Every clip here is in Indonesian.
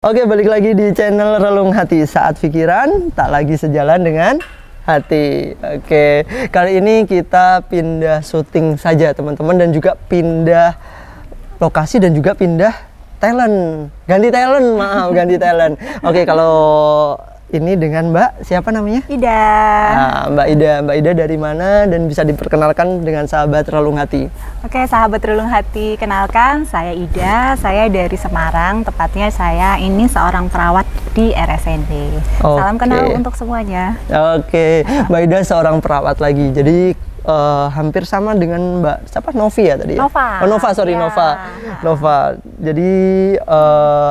Oke, balik lagi di channel Relung Hati. Saat pikiran tak lagi sejalan dengan hati. Oke, kali ini kita pindah syuting saja teman-teman, dan juga pindah lokasi dan juga pindah talent. Ganti talent, maaf, ganti talent. Oke, kalau ini dengan Mbak, siapa namanya? Ida. Nah, Mbak Ida dari mana, dan bisa diperkenalkan dengan sahabat Relung Hati? Oke, sahabat Relung Hati, kenalkan saya Ida. Saya dari Semarang, tepatnya saya ini seorang perawat di RSND. Salam kenal untuk semuanya. Oke, Mbak Ida seorang perawat lagi. Jadi hampir sama dengan Mbak siapa, Novi ya tadi? Nova. Oh, Nova, sorry, ya. Nova. Jadi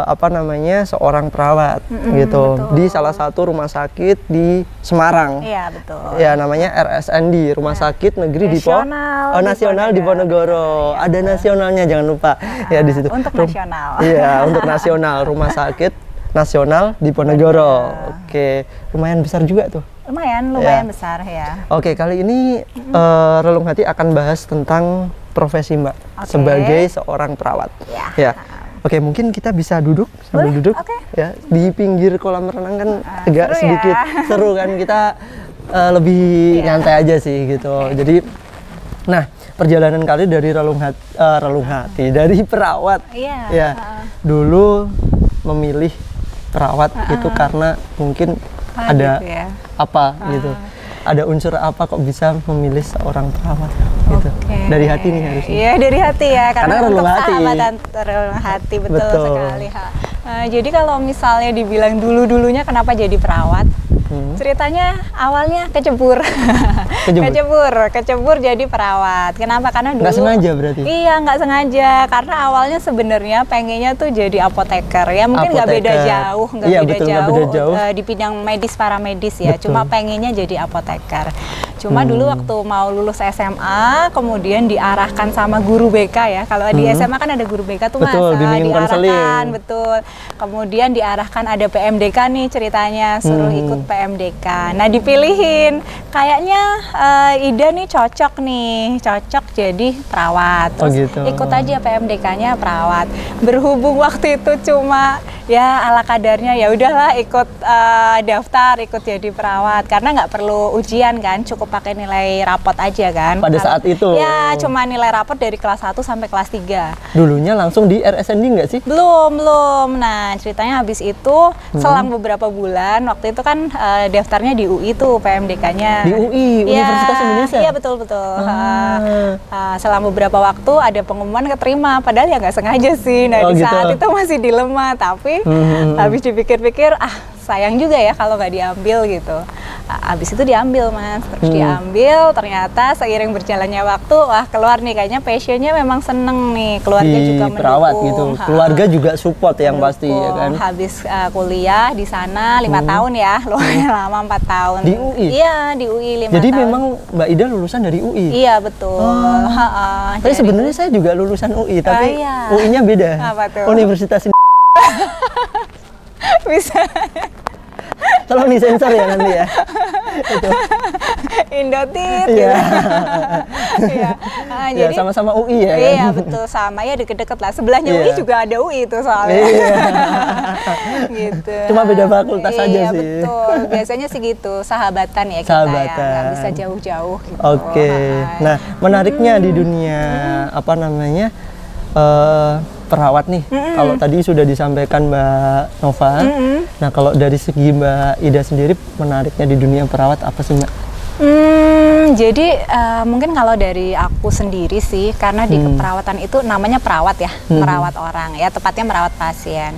apa namanya, seorang perawat gitu, betul. di salah satu rumah sakit di Semarang. Iya, betul. Ya, namanya RSND, Rumah Sakit Negeri Nasional Diponegoro. Ada nasionalnya, jangan lupa. Ya, di situ. Untuk nasional. Iya, untuk nasional, Rumah Sakit Nasional Diponegoro. Oke, lumayan besar juga tuh. Lumayan besar ya. Oke, kali ini Relung Hati akan bahas tentang profesi Mbak sebagai seorang perawat. Ya. Oke, mungkin kita bisa duduk sambil duduk ya di pinggir kolam renang, kan agak sedikit seru kan, kita lebih nyantai aja sih gitu. Jadi nah, perjalanan kali dari Relung Hati dari perawat. Ya. Dulu memilih perawat itu karena mungkin ada gitu ya. Apa gitu, ada unsur apa kok bisa memilih seorang perawat gitu. Dari hati nih harusnya. Iya, dari hati ya, karena untuk sahabatan Relung Hati, betul sekali. Jadi kalau misalnya dibilang dulunya kenapa jadi perawat, ceritanya awalnya kecebur. Kecebur jadi perawat. Kenapa? Karena dulu nggak sengaja berarti? Iya, nggak sengaja, karena awalnya sebenarnya pengennya tuh jadi apoteker ya, mungkin nggak beda jauh, di bidang medis, paramedis ya. Betul. Cuma pengennya jadi apoteker. Cuma dulu waktu mau lulus SMA, kemudian diarahkan sama guru BK ya. Kalau di SMA kan ada guru BK tuh, Mas. Diarahkan, betul. Kemudian diarahkan ada PMDK nih ceritanya, suruh ikut PMDK. Nah, dipilihin. Kayaknya Ida nih cocok jadi perawat. Terus ikut aja PMDK-nya perawat. Berhubung waktu itu cuma ya ala kadarnya, ya udahlah ikut daftar, ikut jadi perawat, karena nggak perlu ujian kan, cukup pakai nilai rapot aja kan. Pada saat itu? Ya, cuma nilai rapot dari kelas 1 sampai kelas 3. Dulunya langsung di RSND nggak sih? Belum. Nah, ceritanya habis itu selang beberapa bulan, waktu itu kan daftarnya di UI tuh PMDK-nya. Di UI, Universitas Indonesia? Iya, betul. Selang beberapa waktu ada pengumuman keterima, padahal ya nggak sengaja sih. Nah, di saat itu masih dilema, tapi habis dipikir-pikir, sayang juga ya kalau nggak diambil gitu. Habis itu diambil, Mas. Terus diambil, ternyata seiring berjalannya waktu, keluar nih kayaknya passionnya memang seneng nih. Keluarga juga mendukung. Perawat gitu. Keluarga juga support yang pasti ya kan. Habis kuliah di sana 5 tahun ya, lumayan lama, 4 tahun. Di UI? Iya, di UI 5 tahun. Jadi memang Mbak Ida lulusan dari UI? Iya, betul. Tapi sebenarnya saya juga lulusan UI, tapi UI-nya beda. Apa tuh? Universitas Bisa. Tolong disensor ya nanti ya. Itu. Indotit. Iya. Jadi sama-sama UI ya kan? Iya, betul, sama ya, deket-deket lah. Sebelahnya UI juga ada UI itu soalnya. Gitu. Cuma beda fakultas aja sih. Iya, betul. Biasanya sih gitu, sahabatan ya kita ya, nggak bisa jauh-jauh gitu. Oke. Nah, menariknya di dunia apa namanya, perawat nih, kalau tadi sudah disampaikan Mbak Nova. Nah, kalau dari segi Mbak Ida sendiri, menariknya di dunia perawat apa sih, Mbak? Jadi mungkin kalau dari aku sendiri sih, karena di keperawatan itu namanya perawat ya, merawat orang ya, tepatnya merawat pasien.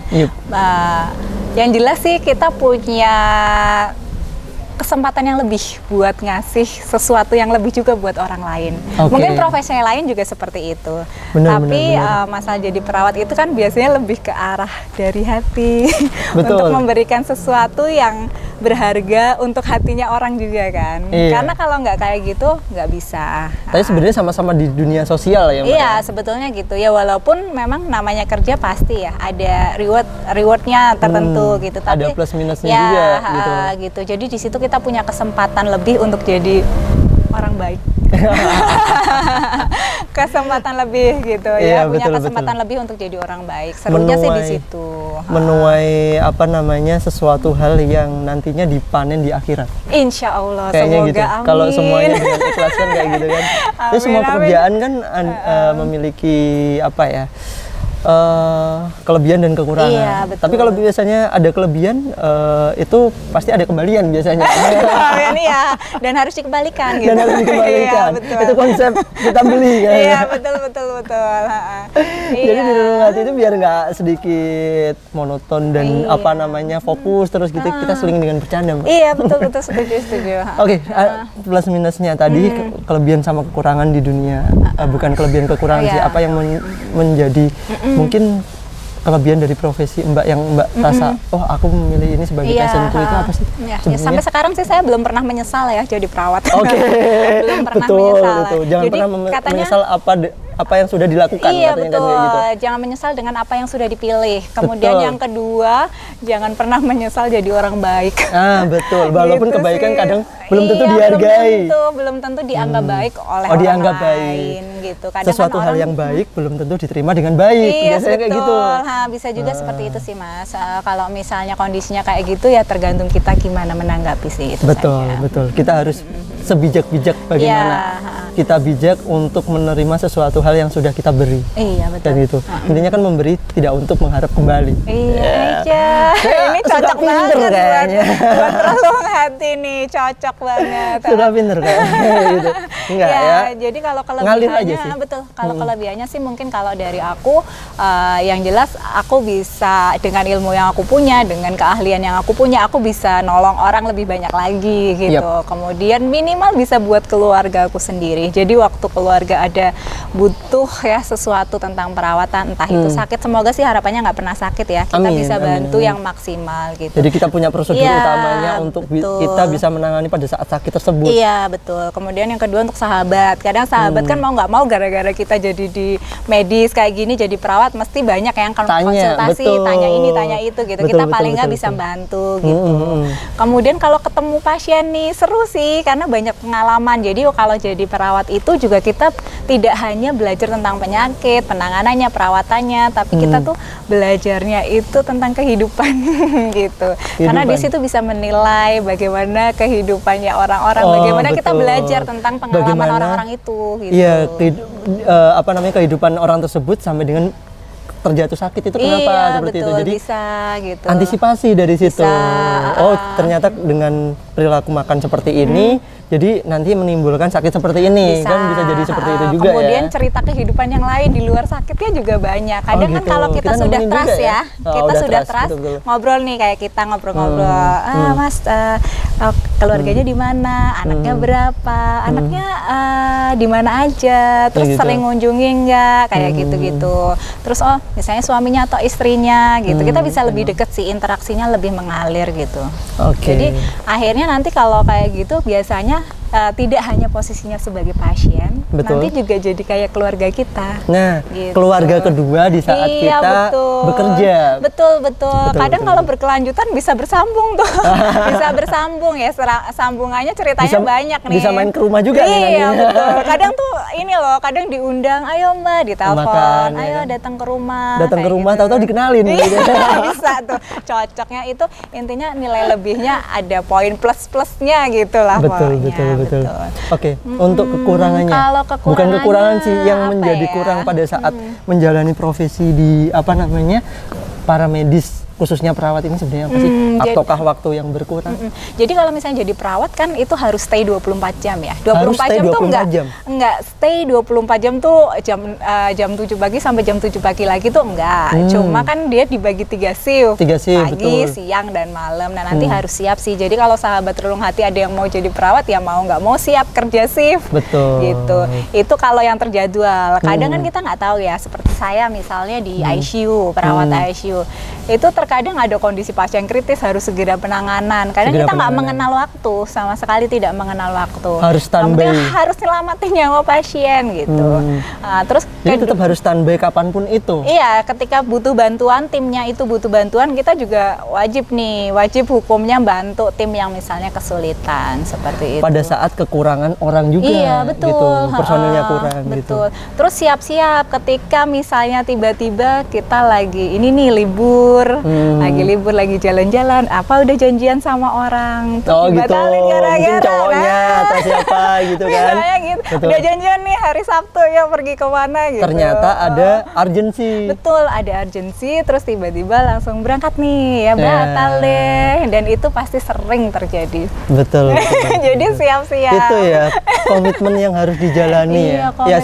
Yang jelas sih kita punya kesempatan yang lebih buat ngasih sesuatu yang lebih juga buat orang lain. Mungkin profesi lain juga seperti itu. Tapi masalah jadi perawat itu kan biasanya lebih ke arah dari hati. Untuk memberikan sesuatu yang berharga untuk hatinya orang juga kan. Karena kalau nggak kayak gitu nggak bisa. Tapi sebenarnya sama-sama di dunia sosial ya, Mbak? Iya, sebetulnya gitu ya, walaupun memang namanya kerja pasti ya ada rewardnya tertentu gitu. Tapi ada plus minusnya juga gitu. Jadi di situ kita punya kesempatan lebih untuk jadi orang baik. kesempatan lebih gitu ya, punya kesempatan lebih untuk jadi orang baik. Serunya sih di situ. Menuai apa namanya sesuatu hal yang nantinya dipanen di akhirat. Insya Allah, kayaknya semoga gitu. Amin. Kalau semuanya dengan ikhlas kan kayak gitu kan. Jadi semua pekerjaan kan memiliki apa ya? Kelebihan dan kekurangan. Iya, tapi kalau biasanya ada kelebihan itu pasti ada kembalian biasanya. Ya, dan harus dikembalikan gitu. Dan harus dikembalikan. Iya, itu konsep kita beli kan. Iya, betul. Jadi di Relung Hati itu biar nggak sedikit monoton dan apa namanya fokus terus gitu, kita seling dengan bercanda, Mbak. Iya, betul setuju. Oke, plus minusnya tadi kelebihan sama kekurangan di dunia. Bukan kelebihan kekurangan sih, apa yang menjadi mungkin kelebihan dari profesi Mbak yang Mbak rasa, oh aku memilih ini sebagai passionku itu apa sih? Ya, sampai sekarang sih saya belum pernah menyesal ya jadi perawat. Oke. Belum pernah menyesal. Betul. Jangan jadi, pernah menyesal apa yang sudah dilakukan. Iya, betul. Gitu. Jangan menyesal dengan apa yang sudah dipilih. Kemudian yang kedua, jangan pernah menyesal jadi orang baik. Betul. Walaupun gitu kebaikan sih. kadang belum tentu dihargai. Belum tentu dianggap baik oleh orang dianggap lain. Baik. Gitu. Kadang sesuatu hal yang baik belum tentu diterima dengan baik. Iya, biasanya kayak gitu. Bisa juga seperti itu sih, Mas. Kalau misalnya kondisinya kayak gitu ya tergantung kita gimana menanggapi sih itu. Betul. Kita harus sebijak-bijak bagaimana kita bijak untuk menerima sesuatu hal yang sudah kita beri. Iya, betul. Dan itu intinya kan memberi tidak untuk mengharap kembali. Iya aja. Ini cocok banget buat Relung Hati nih, cocok banget. Sudah pinter kayaknya gitu. Enggak ya. Jadi kalau kelebihannya betul. Kalau kelebihannya sih mungkin kalau dari aku yang jelas aku bisa dengan ilmu yang aku punya, dengan keahlian yang aku punya, aku bisa nolong orang lebih banyak lagi gitu. Kemudian minimal bisa buat keluarga aku sendiri. Jadi waktu keluarga ada butuh ya sesuatu tentang perawatan, entah itu sakit, semoga sih harapannya nggak pernah sakit ya. Kita bisa bantu yang maksimal gitu. Jadi kita punya prosedur utamanya untuk kita bisa menangani pada saat sakit tersebut. Iya, betul. Kemudian yang kedua untuk sahabat. Kadang sahabat kan mau nggak mau gara-gara kita jadi di medis kayak gini jadi perawat mesti banyak yang konsultasi, tanya ini, tanya itu gitu. Kita paling nggak bisa bantu gitu. Kemudian kalau ketemu pasien nih seru sih karena banyak pengalaman. Jadi kalau jadi perawat itu juga kita tidak hanya belajar tentang penyakit, penanganannya, perawatannya, tapi kita tuh belajarnya itu tentang kehidupan gitu. Karena di situ bisa menilai bagaimana kehidupannya orang-orang, bagaimana kita belajar tentang pengalaman orang-orang itu gitu. Iya, apa namanya kehidupan orang tersebut sampai dengan terjatuh sakit itu kenapa seperti itu. Jadi bisa gitu. Antisipasi dari situ. Oh, ternyata dengan perilaku makan seperti ini jadi nanti menimbulkan sakit seperti ini. Kan bisa jadi seperti itu juga. Kemudian cerita kehidupan yang lain di luar sakitnya juga banyak. Kadang kan kalau kita sudah trust ya, kita sudah trust, ngobrol nih kayak kita ngobrol-ngobrol. Mas, keluarganya di mana? Anaknya berapa? Anaknya di mana aja? Terus sering ngunjungi enggak? Kayak gitu-gitu. Terus misalnya suaminya atau istrinya gitu. Kita bisa lebih deket sih, interaksinya lebih mengalir gitu. Jadi akhirnya nanti kalau kayak gitu biasanya tidak hanya posisinya sebagai pasien, nanti juga jadi kayak keluarga kita. Nah, gitu. Keluarga kedua di saat kita bekerja. Betul. Kadang kalau berkelanjutan bisa bersambung tuh, bisa bersambung ya. Sambungannya ceritanya banyak nih. Bisa main ke rumah juga. Iya, betul. Kadang tuh ini loh, kadang diundang, ayo Mbak, ditelepon, ayo datang ke rumah. Datang ke rumah, tahu-tahu dikenalin. Gitu. Bisa tuh, cocoknya itu intinya nilai lebihnya ada poin plus-plusnya gitu lah. Betul. Oke, untuk kekurangannya. Bukan kekurangan sih yang menjadi kurang pada saat menjalani profesi di apa namanya paramedis khususnya perawat ini sebenarnya apa sih? Ataukah waktu yang berkurang? Jadi kalau misalnya jadi perawat kan itu harus stay 24 jam ya. 24 jam tuh enggak stay 24 jam tuh jam 7 pagi sampai jam 7 pagi lagi tuh enggak. Cuma kan dia dibagi 3 shift. Pagi, siang dan malam. Nah, nanti harus siap sih. Jadi kalau sahabat Relung Hati ada yang mau jadi perawat ya mau nggak mau siap kerja shift. Betul. Gitu. Itu kalau yang terjadwal. Kadang kan kita nggak tahu ya, seperti saya misalnya di ICU, perawat ICU. Itu terkadang kadang ada kondisi pasien kritis harus segera penanganan. Kadang kita nggak mengenal waktu, sama sekali tidak mengenal waktu. Harus standby. Harus nyelamatin nyawa pasien gitu. Terus jadi tetap harus standby kapanpun itu. Iya, ketika butuh bantuan, timnya itu butuh bantuan, kita juga wajib hukumnya bantu tim yang misalnya kesulitan seperti itu. Pada saat kekurangan orang juga. Iya, betul. Gitu, personilnya kurang. Betul. Gitu. Terus siap-siap ketika misalnya tiba-tiba kita lagi ini nih libur, lagi jalan-jalan, udah janjian sama orang, terus dibatalin gara-gara. Mungkin cowoknya atau siapa gitu kan. Gitu. Udah janjian nih hari Sabtu ya pergi kemana gitu. Ternyata ada urgensi. Betul, ada urgensi, terus tiba-tiba langsung berangkat nih ya, batal deh. Dan itu pasti sering terjadi. Betul. Jadi siap-siap. Itu ya komitmen yang harus dijalani ya. Ya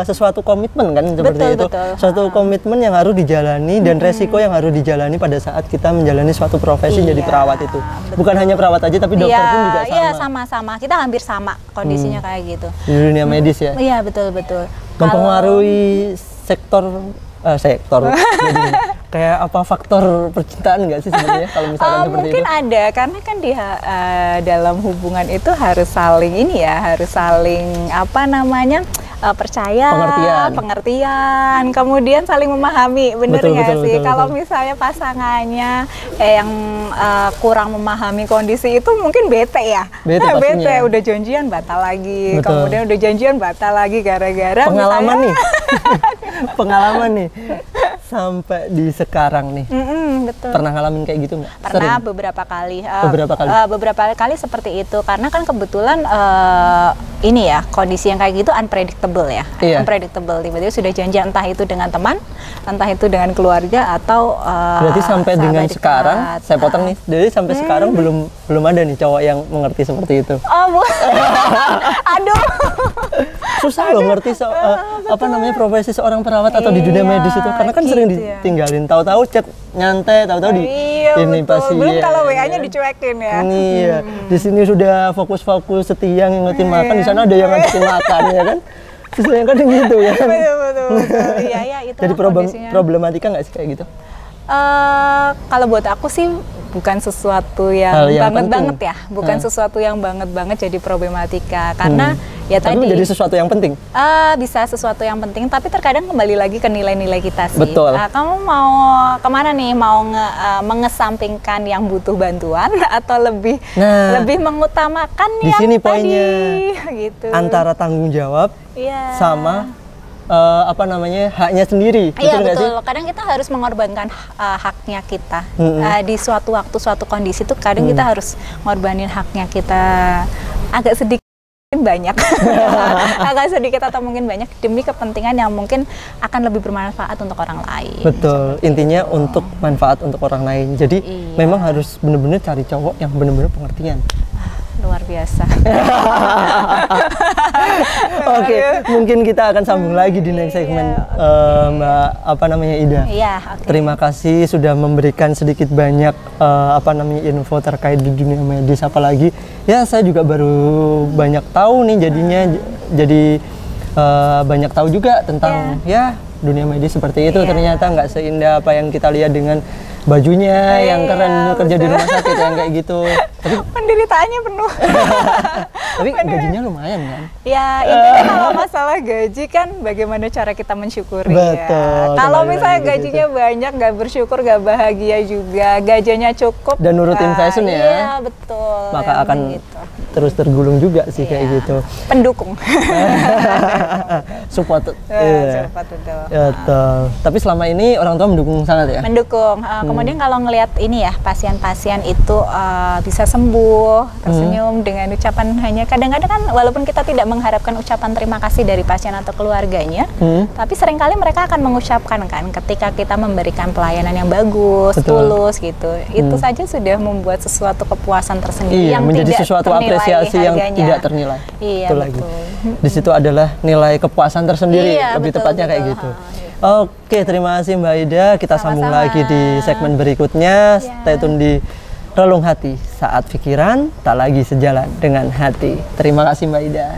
sesuatu komitmen kan seperti itu. Suatu komitmen yang harus dijalani dan resiko yang harus dijalani pada saat kita menjalani suatu profesi jadi perawat itu. Betul. Bukan hanya perawat aja tapi dokter pun juga sama. Iya, sama-sama. Kita hampir sama kondisinya kayak gitu. Di dunia medis ya. Iya, betul. Mempengaruhi sektor kayak apa faktor percintaan nggak sih sebenarnya kalau misalkan seperti mungkin itu? Ada, karena kan di dalam hubungan itu harus saling percaya, pengertian, kemudian saling memahami, bener nggak sih? Kalau misalnya pasangannya yang kurang memahami kondisi itu mungkin bete ya, bete udah janjian batal lagi, kemudian udah janjian batal lagi gara-gara pengalaman nih sampai di sekarang nih. Betul. Pernah ngalamin kayak gitu nggak? Pernah beberapa kali. Beberapa kali seperti itu karena kan kebetulan kondisi yang kayak gitu unpredictable ya. Iya. Unpredictable, tiba-tiba sudah janjian entah itu dengan teman, entah itu dengan keluarga atau berarti sampai dengan sekarang saya potong nih. Jadi sampai sekarang belum ada nih cowok yang mengerti seperti itu. Aduh. Susah loh ngerti profesi seorang perawat atau di dunia medis itu karena kan sering ditinggalin, tahu-tahu chat nyantai, tahu-tahu ini pasti belum kalau WA-nya dicuekin ya. Iya, di sini sudah fokus setia ngingetin makan, di sana ada yang ngajakin makan ya kan. Sesuai kan gitu ya. Betul. Iya, itu. Jadi problematika nggak sih kayak gitu? Kalau buat aku sih bukan sesuatu yang banget ya, sesuatu yang banget jadi problematika karena tapi menjadi sesuatu yang penting. Bisa sesuatu yang penting, tapi terkadang kembali lagi ke nilai-nilai kita sih. Betul. Kamu mau kemana nih? Mau mengesampingkan yang butuh bantuan atau lebih mengutamakan di yang sini poinnya gitu. Antara tanggung jawab sama haknya sendiri. Iya, betul. Kadang kita harus mengorbankan haknya kita. Di suatu waktu, suatu kondisi itu kadang kita harus ngorbanin haknya kita agak sedikit banyak. Agak sedikit atau mungkin banyak demi kepentingan yang mungkin akan lebih bermanfaat untuk orang lain. Betul. Intinya untuk manfaat untuk orang lain. Jadi memang harus benar-benar cari cowok yang benar-benar pengertian. Luar biasa. Oke, mungkin kita akan sambung lagi di next segmen, Mbak Ida. Iya, Terima kasih sudah memberikan sedikit banyak info terkait di dunia medis, apalagi ya saya juga baru banyak tahu nih jadinya jadi banyak tahu juga tentang dunia medis seperti itu. Ternyata nggak seindah apa yang kita lihat dengan bajunya yang keren, kerja di rumah sakit yang kayak gitu. Tapi penderitaannya penuh. Tapi gajinya lumayan kan? Ya, intinya kalau masalah gaji kan bagaimana cara kita mensyukuri. Betul. Ya. Kalau misalnya gajinya banyak, nggak bersyukur, nggak bahagia juga. Gajinya cukup. Dan nurutin fashion ya. Iya, betul. Maka akan terus tergulung juga sih kayak gitu. Pendukung. Support. Support betul. Betul. Tapi selama ini orang tua mendukung sangat ya? Mendukung. Kemudian kalau ngelihat ini ya, pasien-pasien itu bisa sembuh, tersenyum dengan ucapan hanya kadang-kadang kan walaupun kita tidak mengharapkan ucapan terima kasih dari pasien atau keluarganya, tapi seringkali mereka akan mengucapkan kan ketika kita memberikan pelayanan yang bagus, tulus gitu. Itu saja sudah membuat sesuatu kepuasan tersendiri yang menjadi tidak sesuatu apresiasi yang tidak ternilai. Iya, betul. Di situ adalah nilai kepuasan tersendiri, lebih tepatnya kayak gitu. Oke, terima kasih Mbak Ida. Kita sambung lagi di segmen berikutnya. Stay tune di Relung Hati, saat pikiran tak lagi sejalan dengan hati. Terima kasih Mbak Ida.